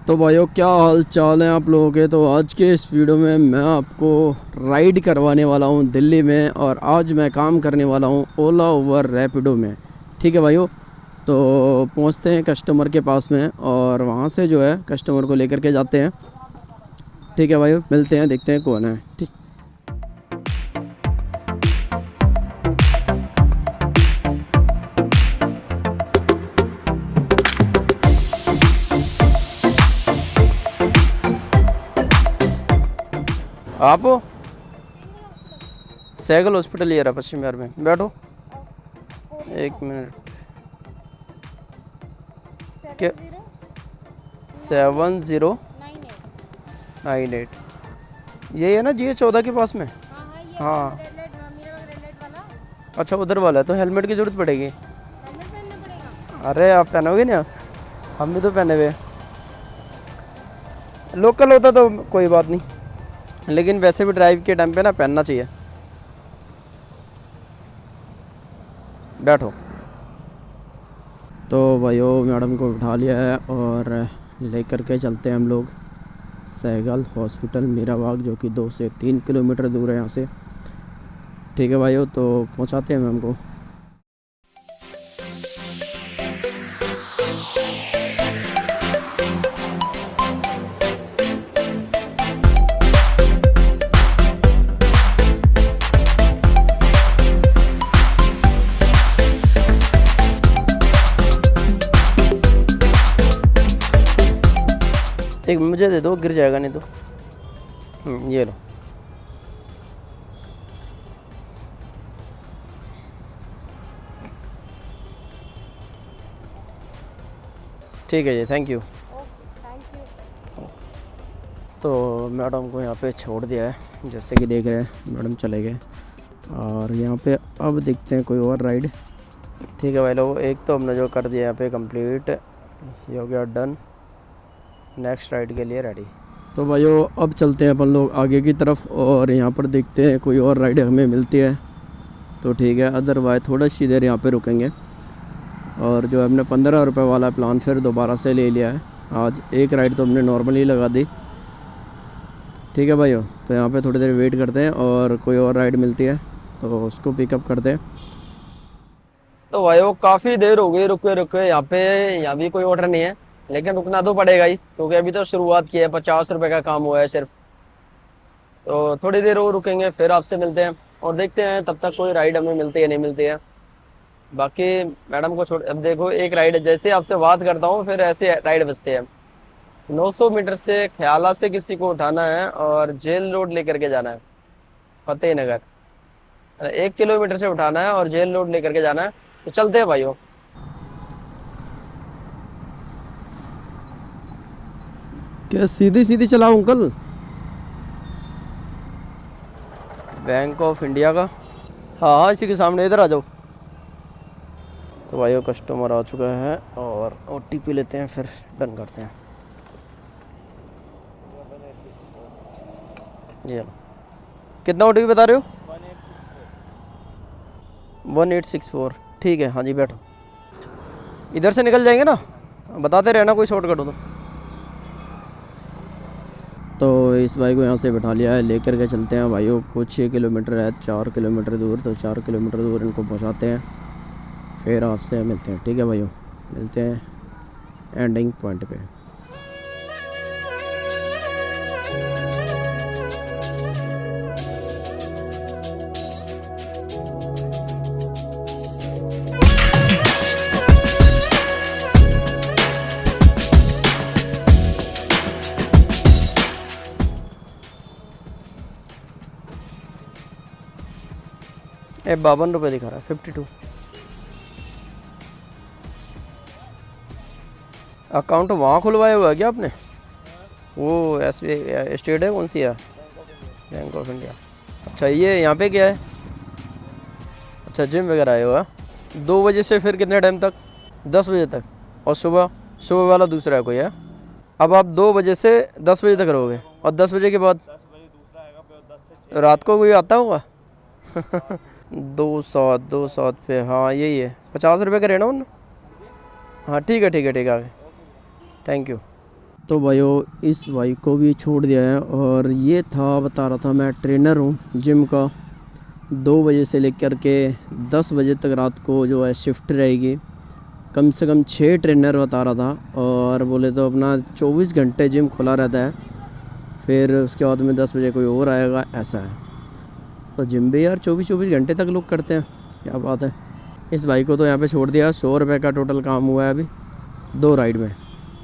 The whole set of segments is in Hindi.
तो भाइयों क्या हाल चाल है आप लोगों के। तो आज के इस वीडियो में मैं आपको राइड करवाने वाला हूं दिल्ली में, और आज मैं काम करने वाला हूं ओला उबर रैपिडो में। ठीक है भाइयों, तो पहुंचते हैं कस्टमर के पास में और वहां से जो है कस्टमर को लेकर के जाते हैं। ठीक है भाइयों, मिलते हैं, देखते हैं कौन है। ठीक, आप हो? सैगल हॉस्पिटल ये रहा पश्चिम बिहार में, बैठो 1 मिनट। क्या 7098 यही है ना GH14 के पास में? हाँ, अच्छा उधर वाला है, तो हेलमेट की ज़रूरत पड़ेगी। अरे आप पहनोगे ना, हम भी तो पहने हुए। लोकल होता तो कोई बात नहीं, लेकिन वैसे भी ड्राइव के टाइम पे ना पहनना चाहिए। बैठो। तो भाइयों मैडम को उठा लिया है और लेकर के चलते हैं हम लोग सैगल हॉस्पिटल मीरा बाग, जो कि 2 से 3 किलोमीटर दूर है यहाँ से। ठीक है भाइयों, तो पहुँचाते हैं मैम को। एक मुझे दे दो, गिर जाएगा नहीं तो। ये लो। ठीक है जी, थैंक यू। तो मैडम को यहाँ पे छोड़ दिया है, जैसे कि देख रहे हैं मैडम चले गए। और यहाँ पे अब देखते हैं कोई और राइड। ठीक है भाई लोग, एक तो हमने जो कर दिया यहाँ पे कंप्लीट, ये हो गया डन। नेक्स्ट राइड के लिए रेडी। तो भाइयों अब चलते हैं अपन लोग आगे की तरफ, और यहाँ पर देखते हैं कोई और राइड हमें मिलती है तो ठीक है, अदरवाइज थोड़ा सी देर यहाँ पे रुकेंगे। और जो हमने 15 रुपये वाला प्लान फिर दोबारा से ले लिया है। आज एक राइड तो हमने नॉर्मली लगा दी। ठीक है भाइयों, तो यहाँ पे थोड़ी देर वेट करते हैं और कोई और राइड मिलती है तो उसको पिकअप करते हैं। तो भाइयों काफ़ी देर हो गई रुके रुके यहाँ पे, यहाँ भी कोई ऑर्डर नहीं है, लेकिन रुकना तो पड़ेगा ही क्योंकि अभी तो शुरुआत की है। 50 रुपये का काम हुआ है सिर्फ, तो थोड़ी देर और रुकेंगे फिर आपसे मिलते हैं और देखते हैं तब तक कोई राइड हमें मिलती है नहीं मिलती है। बाकी मैडम को छोड़, अब देखो एक राइड जैसे आपसे बात करता हूँ फिर ऐसे राइड बजते हैं। 900 मीटर से ख्याला से किसी को उठाना है और जेल रोड लेकर के जाना है फतेह नगर। 1 किलोमीटर से उठाना है और जेल रोड लेकर के जाना है, तो चलते हैं भाइयों। क्या सीधी सीधी चलाऊं अंकल? बैंक ऑफ इंडिया का, हाँ हाँ इसी के सामने, इधर आ जाओ। तो भाइयों कस्टमर आ चुका है और OTP लेते हैं फिर डन करते हैं। ये कितना OTP बता रहे हो? 1864। ठीक है, हाँ जी बैठो। इधर से निकल जाएंगे ना, बताते रहना कोई शॉर्टकट हो तो इस भाई को यहाँ से बैठा लिया है, लेकर के चलते हैं भाइयों। कुछ 6 किलोमीटर है, 4 किलोमीटर दूर, तो 4 किलोमीटर दूर इनको पहुँचाते हैं फिर आपसे मिलते हैं। ठीक है भाइयों, मिलते हैं एंडिंग पॉइंट पे। ये 52 रुपये दिखा रहा है, 52। अकाउंट वहाँ खुलवाया हुआ है क्या आपने? वो SBI स्टेट है, कौन सी है? Bank of India. अच्छा ये यहाँ पे क्या है? अच्छा जिम वगैरह आए हुआ। 2 बजे से फिर कितने टाइम तक? 10 बजे तक। और सुबह वाला दूसरा है कोई है? अब आप 2 बजे से 10 बजे तक रहोगे और 10 बजे के बाद रात को कोई आता होगा? 200 पे, हाँ यही है। 50 रुपये का रहना उन। हाँ ठीक है ठीक है ठीक है, थैंक यू। तो भाइयों इस बाइक को भी छोड़ दिया है। और ये था, बता रहा था मैं ट्रेनर हूँ जिम का। 2 बजे से लेकर के 10 बजे तक रात को जो है शिफ्ट रहेगी। कम से कम 6 ट्रेनर बता रहा था। और बोले तो अपना 24 घंटे जिम खुला रहता है। फिर उसके बाद में 10 बजे कोई और आएगा, ऐसा है। तो जिम भी यार 24 घंटे तक लोग करते हैं, क्या बात है। इस बाइक को तो यहाँ पे छोड़ दिया। 100 रुपये का टोटल काम हुआ है अभी 2 राइड में।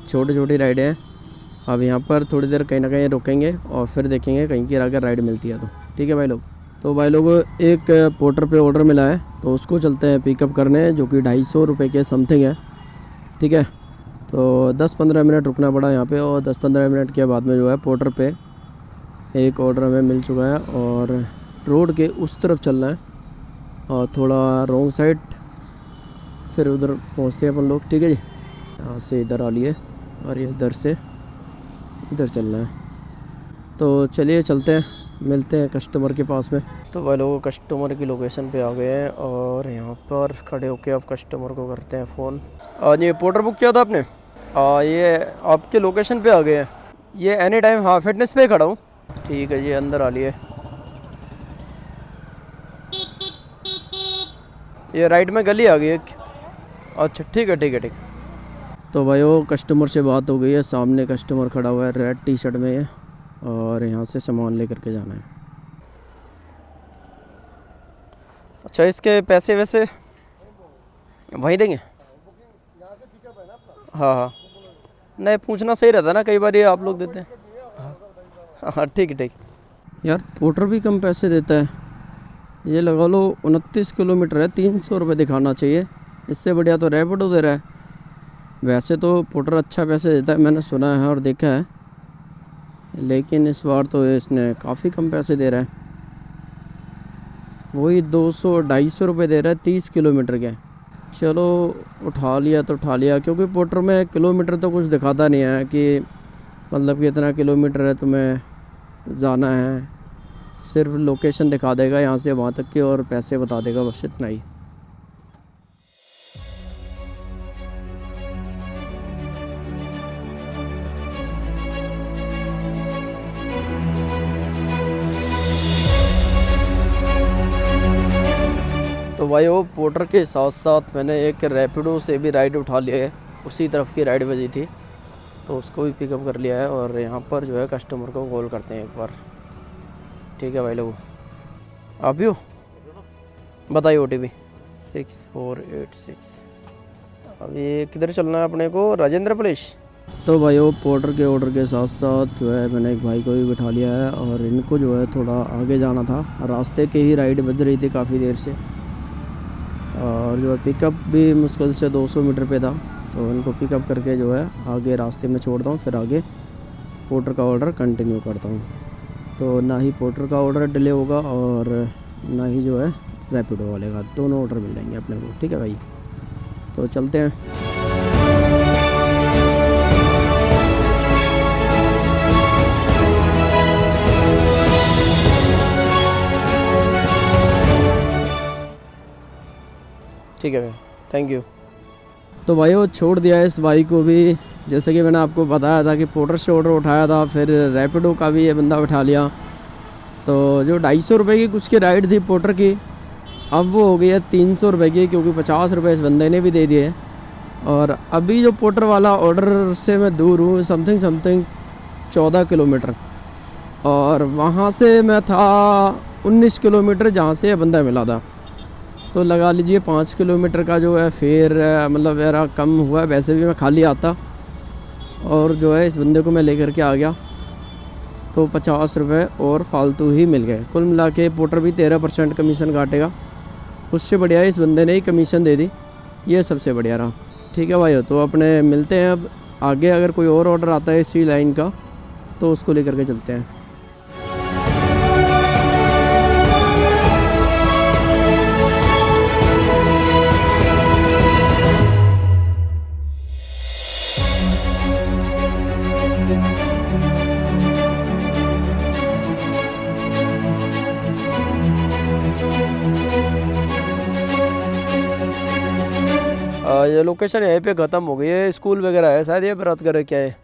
छोटी छोटी राइडें हैं। अब यहाँ पर थोड़ी देर कहीं ना कहीं रुकेंगे और फिर देखेंगे कहीं की अगर राइड मिलती है तो। ठीक है भाई लोग। तो भाई लोग एक पोर्टर पे ऑर्डर मिला है, तो उसको चलते हैं पिकअप करने, जो कि 250 रुपये के समथिंग है। ठीक है, तो 10-15 मिनट रुकना पड़ा यहाँ पे। और 10-15 मिनट के बाद में जो है पोर्टर पे एक ऑर्डर हमें मिल चुका है। और रोड के उस तरफ चलना है और थोड़ा रॉन्ग साइड, फिर उधर पहुँचते हैं अपन लोग। ठीक है जी, यहाँ से इधर आ लिए और ये इधर से इधर चलना है। तो चलिए चलते हैं, मिलते हैं कस्टमर के पास में। तो भाई लोग कस्टमर की लोकेशन पे आ गए हैं और यहाँ पर खड़े होके अब कस्टमर को करते हैं फ़ोन। ये पोर्टर बुक किया था आपने? ये आपके लोकेशन पे आ गए हैं। ये एनी टाइम, हाँ फिटनेस पे खड़ा हूँ। ठीक है जी, अंदर आ लिए। ये राइट में गली आ गई एक। अच्छा ठीक है ठीक है ठीक। तो भाई वो कस्टमर से बात हो गई है। सामने कस्टमर खड़ा हुआ है रेड टी शर्ट में, और यहाँ से सामान लेकर के जाना है। अच्छा, इसके पैसे वैसे वहीं देंगे? हाँ हाँ, नहीं पूछना सही रहता ना, कई बार ये आप लोग देते हैं। हाँ हाँ ठीक है ठीक। यार पोर्टर भी कम पैसे देता है। ये लगा लो 29 किलोमीटर है, 300 रुपये दिखाना चाहिए। इससे बढ़िया तो रैपिडो दे रहा है। वैसे तो पोर्टर अच्छा पैसे देता है, मैंने सुना है और देखा है, लेकिन इस बार तो इसने काफ़ी कम पैसे दे रहा है। वही 200-250 रुपये दे रहा है 30 किलोमीटर के। चलो उठा लिया तो उठा लिया, क्योंकि पोर्टर में किलोमीटर तो कुछ दिखाता नहीं है कि मतलब कि इतना किलोमीटर है तुम्हें जाना है। सिर्फ लोकेशन दिखा देगा यहाँ से वहाँ तक की और पैसे बता देगा, बस इतना ही। तो भाई वो पोर्टर के साथ साथ मैंने एक रैपिडो से भी राइड उठा लिया है। उसी तरफ की राइड बजी थी, तो उसको भी पिकअप कर लिया है। और यहाँ पर जो है कस्टमर को कॉल करते हैं एक बार। ठीक है भाई लोग, आप भी हो? बताइए OTP 6486। अब ये किधर चलना है अपने को? राजेंद्र प्लेस। तो भाई वो पोर्टर के ऑर्डर के साथ साथ जो है मैंने एक भाई को भी बिठा लिया है। और इनको जो है थोड़ा आगे जाना था, रास्ते के ही राइड बज रही थी काफ़ी देर से। और जो है पिकअप भी मुश्किल से 200 मीटर पे था, तो इनको पिकअप करके जो है आगे रास्ते में छोड़ता हूँ, फिर आगे पोर्टर का ऑर्डर कंटिन्यू करता हूँ। तो ना ही पोर्टर का ऑर्डर डिले होगा और ना ही जो है रैपिडो वाले का, दोनों ऑर्डर मिल जाएंगे अपने को। ठीक है भाई, तो चलते हैं। ठीक है भाई, थैंक यू। तो भाई वो छोड़ दिया है इस बाइक को भी। जैसे कि मैंने आपको बताया था कि पोर्टर से ऑर्डर उठाया था, फिर रैपिडो का भी ये बंदा उठा लिया। तो जो 250 रुपये की कुछ की राइड थी पोर्टर की, अब वो हो गई है 300 रुपये की, क्योंकि 50 रुपये इस बंदे ने भी दे दिए। और अभी जो पोर्टर वाला ऑर्डर से मैं दूर हूँ समथिंग 14 किलोमीटर, और वहाँ से मैं था 19 किलोमीटर जहाँ से ये बंदा मिला था। तो लगा लीजिए 5 किलोमीटर का जो है फिर मतलब मेरा कम हुआ। वैसे भी मैं खाली आता, और जो है इस बंदे को मैं लेकर के आ गया, तो 50 रुपये और फालतू ही मिल गए। कुल मिला के पोर्टर भी 13% कमीशन काटेगा। उससे बढ़िया इस बंदे ने ही कमीशन दे दी, ये सबसे बढ़िया रहा। ठीक है भाई, तो अपने मिलते हैं अब आगे। अगर कोई और ऑर्डर आता है इसी लाइन का तो उसको लेकर के चलते हैं। ये लोकेशन यहीं पे ख़त्म हो गई है। स्कूल वगैरह है शायद, ये बात करे क्या है?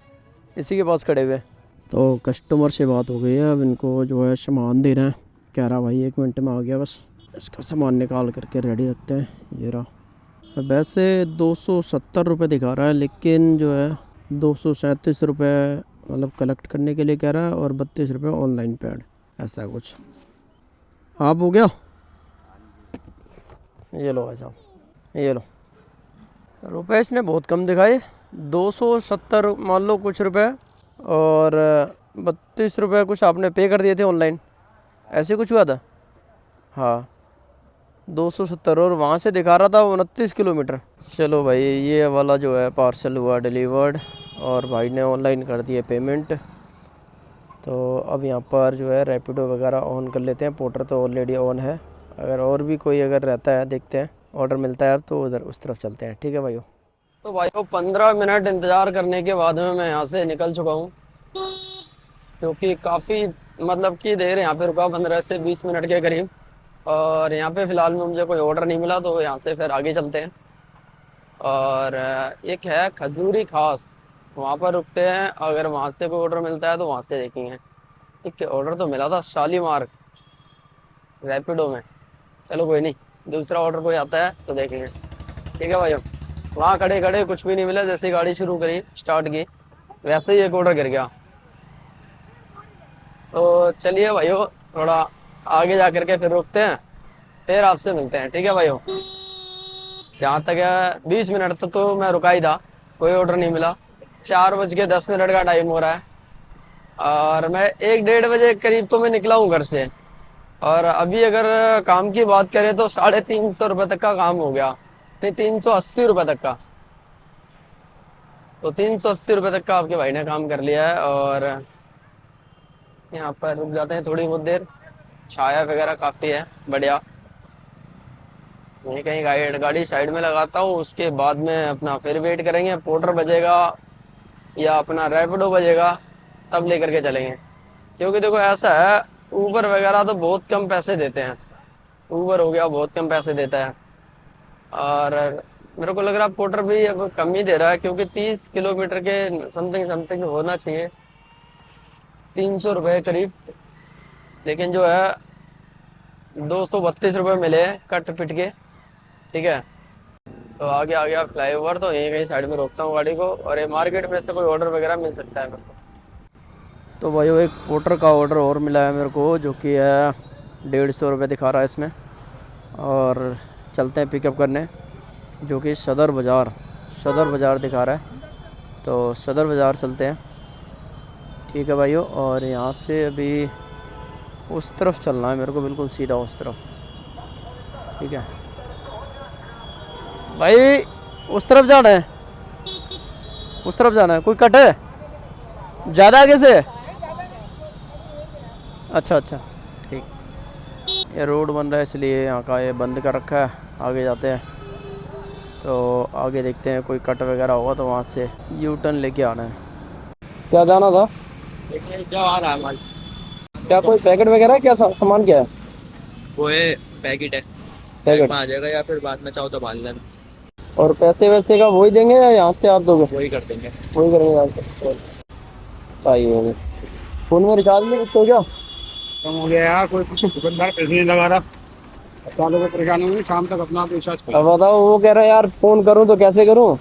इसी के पास खड़े हुए। तो कस्टमर से बात हो गई है, अब इनको जो है सामान दे रहे हैं। कह रहा भाई 1 मिनट में आ गया, बस इसका सामान निकाल करके रेडी रखते हैं। ये रहा। वैसे 270 रुपये दिखा रहा है, लेकिन जो है 237 रुपये मतलब कलेक्ट करने के लिए कह रहा है, और 32 रुपये ऑनलाइन पेड, ऐसा कुछ। आप हो गया? ये लो भाई साहब, ये लो। रुपये इसने बहुत कम दिखाए, 270 मान लो कुछ रुपए, और 32 रुपये कुछ आपने पे कर दिए थे ऑनलाइन, ऐसे कुछ हुआ था। हाँ 270, और वहाँ से दिखा रहा था 29 किलोमीटर। चलो भाई, ये वाला जो है पार्सल हुआ डिलीवर्ड, और भाई ने ऑनलाइन कर दिए पेमेंट। तो अब यहाँ पर जो है रैपिडो वगैरह ऑन कर लेते हैं। पोर्टर तो ऑलरेडी ऑन है, अगर और भी कोई अगर रहता है देखते हैं, ऑर्डर मिलता है अब तो उधर उस तरफ चलते हैं। ठीक है भाइयों। तो भाइयों 15 मिनट इंतज़ार करने के बाद में मैं यहाँ से निकल चुका हूँ, क्योंकि काफ़ी मतलब कि देर यहाँ पे रुका, 15 से 20 मिनट के करीब। और यहाँ पे फ़िलहाल में मुझे कोई ऑर्डर नहीं मिला, तो यहाँ से फिर आगे चलते हैं। और एक है खजूरी खास, वहाँ पर रुकते हैं, अगर वहाँ से कोई ऑर्डर मिलता है तो वहाँ से देखेंगे। एक ऑर्डर तो मिला था शालीमार रैपिडो में, चलो कोई नहीं, दूसरा ऑर्डर कोई आता है तो देखेंगे। ठीक है भाइयों। वहाँ खड़े खड़े कुछ भी नहीं मिला, जैसे गाड़ी शुरू करी स्टार्ट की वैसे ही एक ऑर्डर गिर गया। तो चलिए भाइयों, थोड़ा आगे जा करके फिर रुकते हैं, फिर आपसे मिलते हैं। ठीक है भाइयों। जहाँ तक है 20 मिनट तक तो मैं रुका ही था, कोई ऑर्डर नहीं मिला। 4:10 का टाइम हो रहा है, और मैं 1-1:30 करीब तो मैं निकला हूँ घर से। और अभी अगर काम की बात करें तो 350 रुपये तक का काम हो गया, नहीं 380 रुपये तक का। तो 380 रुपये तक का आपके भाई ने काम कर लिया है। और यहाँ पर रुक जाते हैं थोड़ी बहुत देर, छाया वगैरह काफ़ी है, बढ़िया। मैं कहीं गाड़ी साइड में लगाता हूँ, उसके बाद में अपना फिर वेट करेंगे, पोर्टर बजेगा या अपना रैपिडो बजेगा, तब लेकर के चलेंगे। क्योंकि देखो ऐसा है, ऊबर वगैरह तो बहुत कम पैसे देते हैं, ऊबर हो गया बहुत कम पैसे देता है। और मेरे को लग रहा है पोर्टर भी अब कम ही दे रहा है, क्योंकि 30 किलोमीटर के समथिंग होना चाहिए, 300 रुपये करीब। लेकिन जो है 232 रुपये मिले कट पिट के। ठीक है। तो आगे आ गया फ्लाईओवर, तो यहीं कहीं साइड में रोकता हूँ गाड़ी को, और ये मार्केट में से कोई ऑर्डर वगैरह मिल सकता है मेरे को। तो भाई वो एक पोर्टर का ऑर्डर और मिला है मेरे को, जो कि है 150 रुपये दिखा रहा है इसमें। और चलते हैं पिकअप करने, जो कि सदर बाज़ार दिखा रहा है, तो सदर बाज़ार चलते हैं। ठीक है भाइयों। और यहाँ से अभी उस तरफ चलना है मेरे को, बिल्कुल सीधा उस तरफ। ठीक है भाई, उस तरफ जाना है, उस तरफ जाना है। कोई कट है ज़्यादा आगे से? अच्छा ठीक। ये रोड बन रहा है इसलिए यहाँ का ये बंद कर रखा है। आगे जाते हैं, तो आगे देखते हैं कोई कट वगैरह होगा तो वहाँ से यू टर्न लेके आना है। क्या जाना था? क्या आ रहा है माल? क्या कोई पैकेट वगैरह है? क्या सामान क्या है? वो है पैकेट है, पैकेट में आ जाएगा, या फिर बाद में चाहो तो बांध लेना। और पैसे वैसे का वही देंगे या यहाँ से आप दोगे? वही कर देंगे। वही करेंगे यहाँ से। सही। फ़ोन में रिचार्ज नहीं करते हो क्या? कम हो गया यार, कोई कुछ दुकानदार पैसे नहीं लगा रहा। सालों को परेशान होंगे, शाम तक अपना आप रिचार्ज अब बताओ, वो कह रहा है यार फ़ोन करूँ तो कैसे करूँ?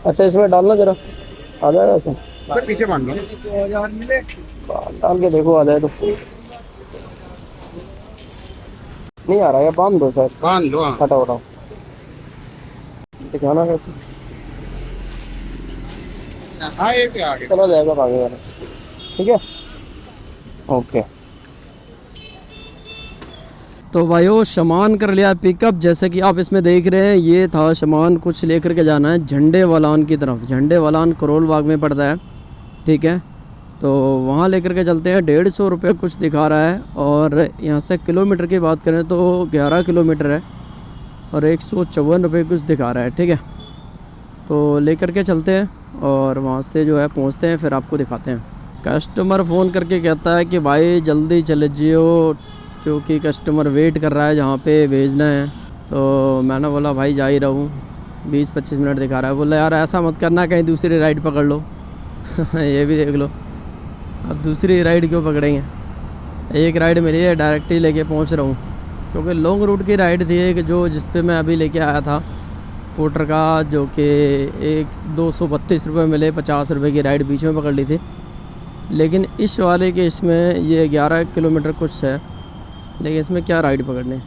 अच्छा इसमें डालना जरा, आ जाएगा ऐसे? कर पीछे बांध लो। डाल के देखो, आ जाए तो। नहीं आ रहा है, बांध दो सर। बांध लो। हाँ हटाओ दिखाना कैसे? हाँ, ये क्या आगे चला जाएगा आगे वाला। ठीक है, ओके। तो भाइयों सामान कर लिया पिकअप, जैसे कि आप इसमें देख रहे हैं। ये था सामान, कुछ लेकर के जाना है झंडे वालान की तरफ। झंडे वालान करोल बाग में पड़ता है। ठीक है, तो वहाँ लेकर के चलते हैं। 150 रुपये कुछ दिखा रहा है, और यहाँ से किलोमीटर की बात करें तो 11 किलोमीटर है, और 154 रुपये कुछ दिखा रहा है। ठीक है, तो लेकर के चलते हैं, और वहाँ से जो है पहुँचते हैं, फिर आपको दिखाते हैं। कस्टमर फ़ोन करके कहता है कि भाई जल्दी चले जियो, क्योंकि कस्टमर वेट कर रहा है जहाँ पे भेजना है। तो मैंने बोला भाई जा ही रहा हूँ, 20-25 मिनट दिखा रहा है। बोला यार ऐसा मत करना, कहीं दूसरी राइड पकड़ लो। ये भी देख लो। अब दूसरी राइड क्यों पकड़ेंगे, एक राइड मिली है, डायरेक्ट ही लेके पहुंच रहा हूँ। क्योंकि लॉन्ग रूट की राइड थी एक, जो जिस पे मैं अभी लेके आया था पोर्टर का, जो कि एक 232 रुपये मिले, 50 रुपये की राइड बीच में पकड़ ली थी। लेकिन इस वाले के इसमें ये 11 किलोमीटर कुछ है, लेकिन इसमें क्या राइड पकड़ने।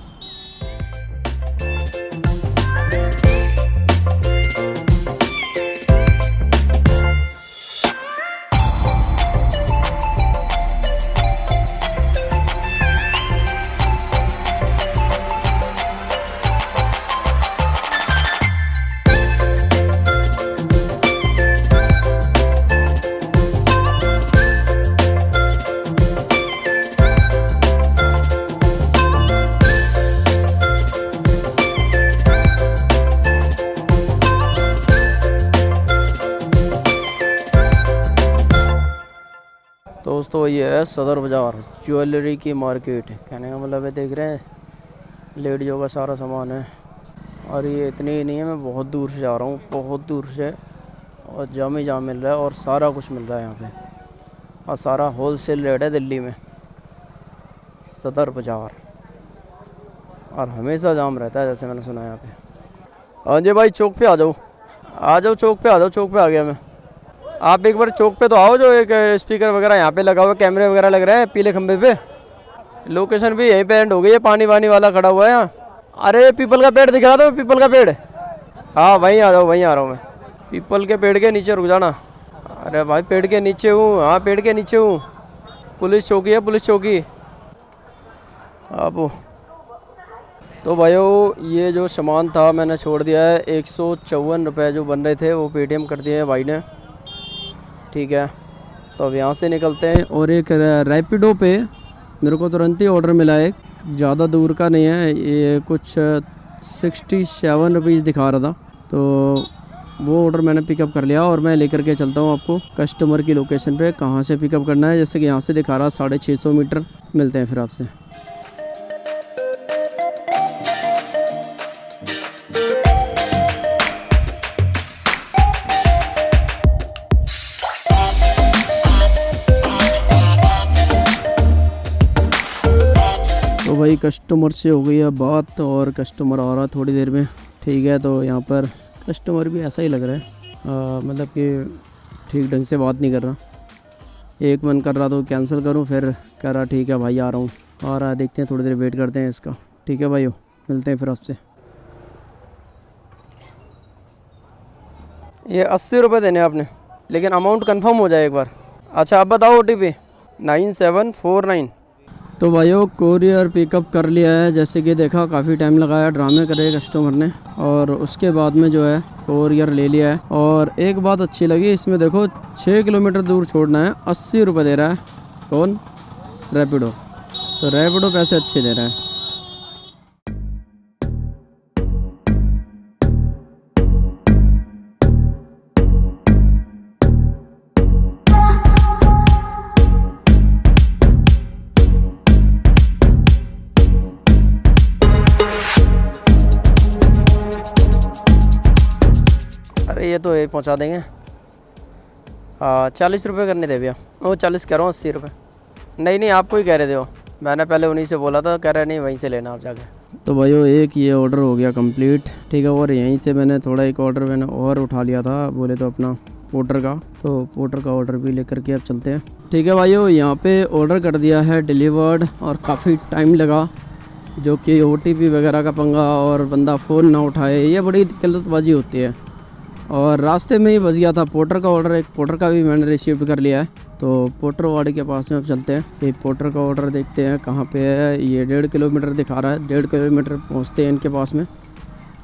दोस्तों ये है सदर बाज़ार, ज्वेलरी की मार्केट। कहने का मतलब है, देख रहे हैं लेडीज़ों का सारा सामान है। और ये इतनी ही नहीं है, मैं बहुत दूर से जा रहा हूँ, बहुत दूर से, और जाम जाम मिल रहा है और सारा कुछ मिल रहा है यहाँ पे। और सारा होल सेल रेट है दिल्ली में, सदर बाज़ार। और हमेशा जाम रहता है जैसे मैंने सुना है यहाँ पे। हाँ जी भाई, चौक पे आ जाओ, आ जाओ चौक पे, आ जाओ चौक पे। आ गया मैं। आप एक बार चौक पे तो आओ, जो एक स्पीकर वगैरह यहाँ पे लगा हुआ, कैमरे वगैरह लग रहे हैं पीले खंबे पे। लोकेशन भी यहीं पे एंड हो गई है, पानी वानी वाला खड़ा हुआ है यहाँ। अरे पीपल का पेड़ दिख रहा था, पीपल का पेड़। हाँ वहीं आ जाओ, वहीं आ रहा हूँ मैं। पीपल के पेड़ के नीचे रुक जाना। अरे भाई पेड़ के नीचे हूँ, हाँ पेड़ के नीचे हूँ। पुलिस चौकी है, पुलिस चौकी। आप तो भाइयों, ये जो सामान था मैंने छोड़ दिया है। 154 रुपये जो बन रहे थे वो पेटीएम कर दिए हैं भाई ने। ठीक है, तो अब यहाँ से निकलते हैं। और एक रैपिडो पे मेरे को तुरंत ही ऑर्डर मिला है, ज़्यादा दूर का नहीं है, ये कुछ 67 रुपीज़ दिखा रहा था। तो वो ऑर्डर मैंने पिकअप कर लिया और मैं लेकर के चलता हूँ आपको कस्टमर की लोकेशन पे, कहाँ से पिकअप करना है। जैसे कि यहाँ से दिखा रहा 650 मीटर। मिलते हैं फिर आपसे। तो भाई कस्टमर से हो गई है बात, और कस्टमर आ रहा थोड़ी देर में। ठीक है, तो यहाँ पर कस्टमर भी ऐसा ही लग रहा है, मतलब कि ठीक ढंग से बात नहीं कर रहा। एक मन कर रहा तो कैंसिल करूँ, फिर कह रहा ठीक है भाई आ रहा हूँ, आ रहा है। देखते हैं, थोड़ी देर वेट करते हैं इसका। ठीक है भाइयों, मिलते हैं फिर आपसे। ये 80 रुपये देने आपने, लेकिन अमाउंट कंफर्म हो जाए एक बार। अच्छा आप बताओ OTP 9749। तो भाइयों कोरियर पिकअप कर लिया है। जैसे कि देखा काफ़ी टाइम लगाया, ड्रामे करे कस्टमर ने, और उसके बाद में जो है कोरियर ले लिया है। और एक बात अच्छी लगी इसमें, देखो 6 किलोमीटर दूर छोड़ना है, 80 रुपये दे रहा है। कौन? रैपिडो। तो रैपिडो पैसे अच्छे दे रहा है। ये तो ये पहुंचा देंगे। हाँ 40 रुपये करने दे भैया। वो 40 कह रहा हूँ, 80 रुपये। नहीं आपको ही कह रहे थे वो, मैंने पहले उन्हीं से बोला था, कह रहे नहीं वहीं से लेना आप जाके। तो भाइयों एक ये ऑर्डर हो गया कंप्लीट। ठीक है, और यहीं से मैंने थोड़ा एक ऑर्डर मैंने और उठा लिया था, बोले तो अपना पोर्टर का। तो पोर्टर का ऑर्डर भी लेकर के अब चलते हैं। ठीक है भाइयों, यहाँ पे ऑर्डर कर दिया है डिलीवर्ड, और काफ़ी टाइम लगा, जो कि OTP वगैरह का पंगा, और बंदा फ़ोन ना उठाए, ये बड़ी गलतबाजी होती है। और रास्ते में ही बच गया था पोर्टर का ऑर्डर, एक पोर्टर का भी मैंने रिसीव कर लिया है। तो पोर्टर वाले के पास में अब चलते हैं। ये पोर्टर का ऑर्डर देखते हैं कहाँ पे है। ये 1.5 किलोमीटर दिखा रहा है, 1.5 किलोमीटर पहुँचते हैं इनके पास में,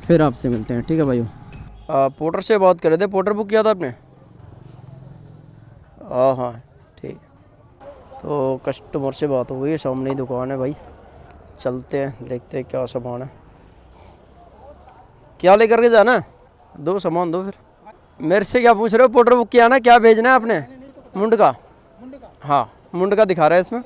फिर आपसे मिलते हैं। ठीक है भाइयों। पोर्टर से बात कर रहे थे, पोर्टर बुक किया था आपने? हाँ ठीक। तो कस्टमर से बात हो गई, सामने ही दुकान है भाई। चलते हैं, देखते हैं क्या सामान है। क्या लेकर के जाना है? दो सामान दो। फिर मेरे से क्या पूछ रहे हो? पोर्टर बुक किया ना, क्या भेजना है आपने? मुंड का। हाँ मुंड का दिखा रहा है इसमें।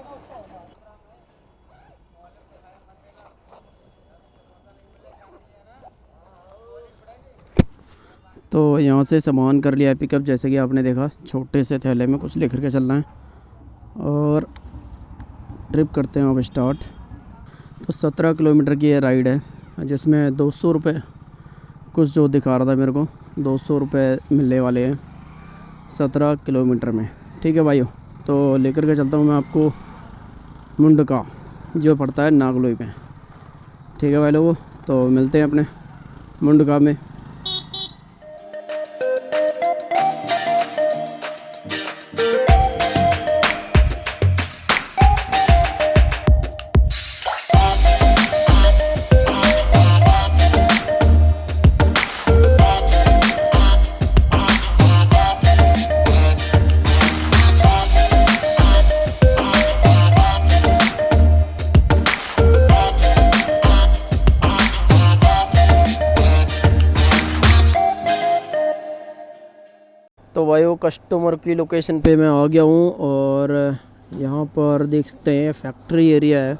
तो यहाँ से सामान कर लिया है पिकअप, जैसे कि आपने देखा छोटे से थैले में कुछ लेकर के चलना है और ट्रिप करते हैं अब स्टार्ट। तो 17 किलोमीटर की ये राइड है, जिसमें 200 रुपये कुछ जो दिखा रहा था मेरे को, 200 रुपये मिलने वाले हैं 17 किलोमीटर में। ठीक है भाइयों, तो लेकर के चलता हूँ मैं आपको मुंडका, जो पड़ता है नागलोई में। ठीक है भाई लोगों, तो मिलते हैं अपने मुंडका में। तो भाइयों कस्टमर की लोकेशन पे मैं आ गया हूँ और यहाँ पर देख सकते हैं फैक्ट्री एरिया है।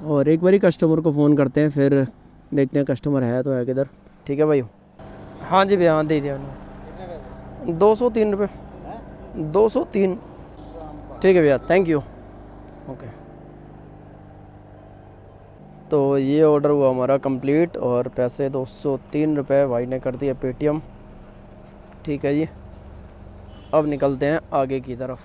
और एक बारी कस्टमर को फ़ोन करते हैं, फिर देखते हैं कस्टमर है तो है किधर। ठीक है भाइयों, हाँ जी भैया, हाँ दे दिया 203 रुपये, 203। ठीक है भैया, थैंक यू। ओके, तो ये ऑर्डर हुआ हमारा कंप्लीट और पैसे 203 रुपये भाई ने कर दिया पेटीएम। ठीक है जी, अब निकलते हैं आगे की तरफ।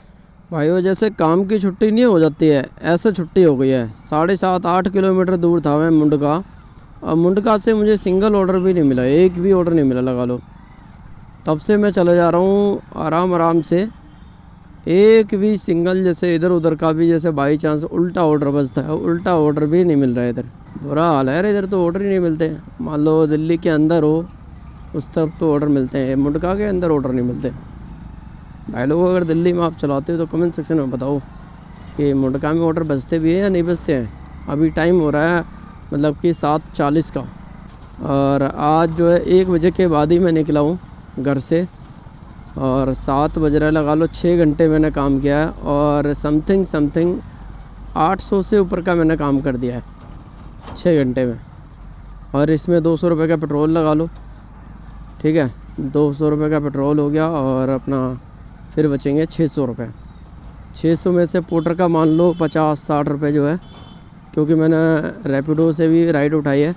भाइयों जैसे काम की छुट्टी नहीं हो जाती है, ऐसे छुट्टी हो गई है। 7.5-8 किलोमीटर दूर था मैं मुंडका, और मुंडका से मुझे सिंगल ऑर्डर भी नहीं मिला, एक भी ऑर्डर नहीं मिला लगा लो। तब से मैं चले जा रहा हूँ आराम से, एक भी सिंगल जैसे इधर उधर का भी जैसे बाई चांस उल्टा ऑर्डर बजता है, उल्टा ऑर्डर भी नहीं मिल रहा है। इधर बुरा हाल है, इधर तो ऑर्डर ही नहीं मिलते। मान लो दिल्ली के अंदर हो उस तरफ तो ऑर्डर मिलते हैं, मुंडका के अंदर ऑर्डर नहीं मिलते। भाई लोगों अगर दिल्ली में आप चलाते हो तो कमेंट सेक्शन में बताओ कि मुंडका में ऑर्डर बजते भी हैं या नहीं बजते हैं। अभी टाइम हो रहा है मतलब कि 7:40 का, और आज जो है 1 बजे के बाद ही मैं निकला हूँ घर से, और 7 बज रहा है, लगा लो 6 घंटे मैंने काम किया है, और समथिंग 800 से ऊपर का मैंने काम कर दिया है 6 घंटे में। और इसमें 200 रुपये का पेट्रोल लगा लो। ठीक है, 200 रुपये का पेट्रोल हो गया, और अपना फिर बचेंगे 600 रुपये। 600 में से पोर्टर का मान लो 50-60 रुपये जो है, क्योंकि मैंने रैपिडो से भी राइड उठाई है,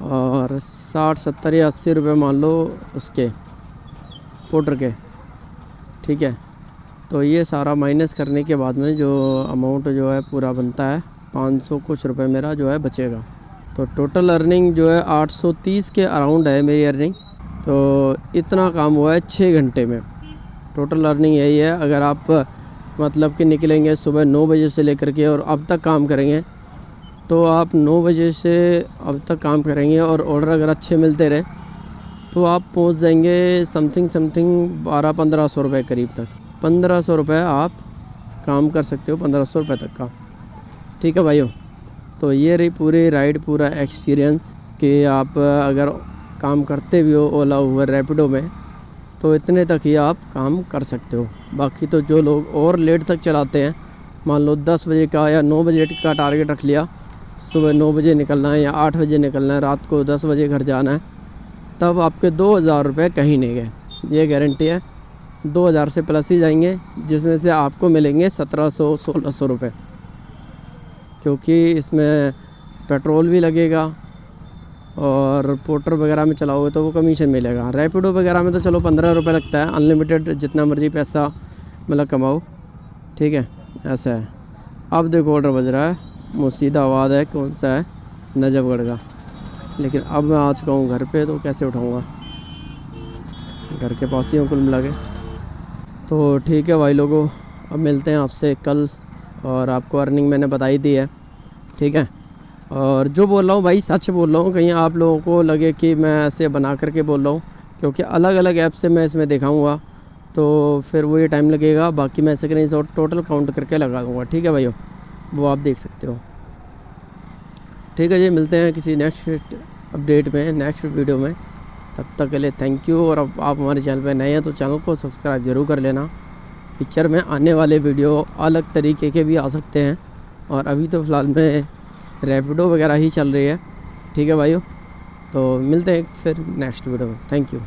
और 60-70 या 80 रुपये मान लो उसके पोर्टर के। ठीक है, तो ये सारा माइनस करने के बाद में जो अमाउंट जो है पूरा बनता है 500 कुछ रुपये मेरा जो है बचेगा। तो टोटल अर्निंग जो है 830 के अराउंड है मेरी अर्निंग। तो इतना काम हुआ है 6 घंटे में। टोटल अर्निंग यही है। अगर आप मतलब कि निकलेंगे सुबह 9 बजे से लेकर के और अब तक काम करेंगे, तो आप 9 बजे से अब तक काम करेंगे और ऑर्डर अगर अच्छे मिलते रहे तो आप पहुंच जाएंगे समथिंग 1200-1500 रुपये करीब तक। 1500 रुपये आप काम कर सकते हो, 1500 रुपये तक का। ठीक है भाइयों, तो ये रही पूरी राइड, पूरा एक्सपीरियंस कि आप अगर काम करते भी हो ओला उबर रैपिडो में तो इतने तक ही आप काम कर सकते हो। बाकी तो जो लोग और लेट तक चलाते हैं, मान लो 10 बजे का या 9 बजे का टारगेट रख लिया, सुबह 9 बजे निकलना है या 8 बजे निकलना है, रात को 10 बजे घर जाना है, तब आपके 2000 रुपये कहीं नहीं गए, ये गारंटी है। 2000 से प्लस ही जाएंगे, जिसमें से आपको मिलेंगे 1700-1600 रुपये, क्योंकि इसमें पेट्रोल भी लगेगा और पोर्टर वगैरह में चलाओगे तो वो कमीशन मिलेगा। रैपिडो वगैरह में तो चलो 15 रुपये लगता है, अनलिमिटेड जितना मर्जी पैसा मतलब कमाओ। ठीक है, ऐसा है। अब देखो ऑर्डर बज रहा है, मुर्शिदाबाद है, कौन सा है, नजफगढ़ का। लेकिन अब मैं आ चुका हूँ घर पे, तो कैसे उठाऊँगा, घर के पास ही हूँ कुल मिला के। तो ठीक है भाई लोगों, अब मिलते हैं आपसे कल, और आपको अर्निंग मैंने बताई दी है। ठीक है, और जो बोल रहा हूँ भाई सच बोल रहा हूँ, कहीं आप लोगों को लगे कि मैं ऐसे बना करके बोल रहा हूँ, क्योंकि अलग अलग ऐप से मैं इसमें दिखाऊँगा तो फिर वो ये टाइम लगेगा। बाकी मैं स्क्रीनशॉट टोटल काउंट करके लगा दूँगा। ठीक है भाइयों, वो आप देख सकते हो। ठीक है जी, मिलते हैं किसी नेक्स्ट अपडेट में, नेक्स्ट वीडियो में। तब तक के लिए थैंक यू। और अब आप हमारे चैनल पर नए हैं तो चैनल को सब्सक्राइब ज़रूर कर लेना। पिक्चर में आने वाले वीडियो अलग तरीके के भी आ सकते हैं, और अभी तो फ़िलहाल में रैपिडो वगैरह ही चल रही है। ठीक है भाइयों, तो मिलते हैं फिर नेक्स्ट वीडियो में। Thank you.